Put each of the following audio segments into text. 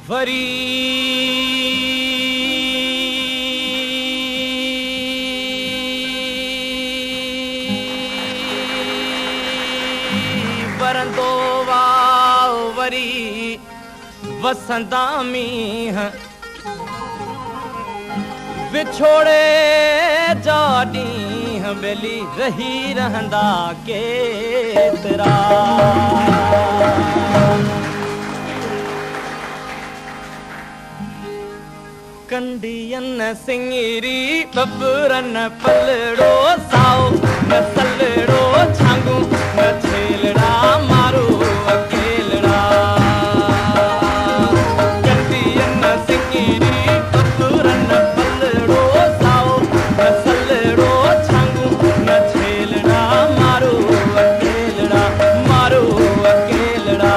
worry वरंदो wow worry वसंदा मींह विछोड़े जा ॾींहं ॿेली रही रहंदा केतिरा कंडियन सिंगरी बबरन पलड़ो साओ न सलड़ो छांगू न छेलड़ा मारो अकेलड़ा कंडियन सिंगरी बबरन पलड़ो साओ न सलड़ो छांगू न छेलड़ा मारो अकेलड़ा मारो अकेलड़ा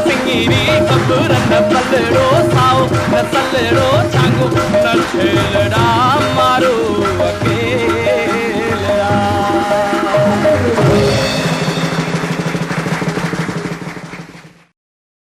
सिंगरी बबरन पलड़ो साओ न सलड़ो छांगू न छेलड़ा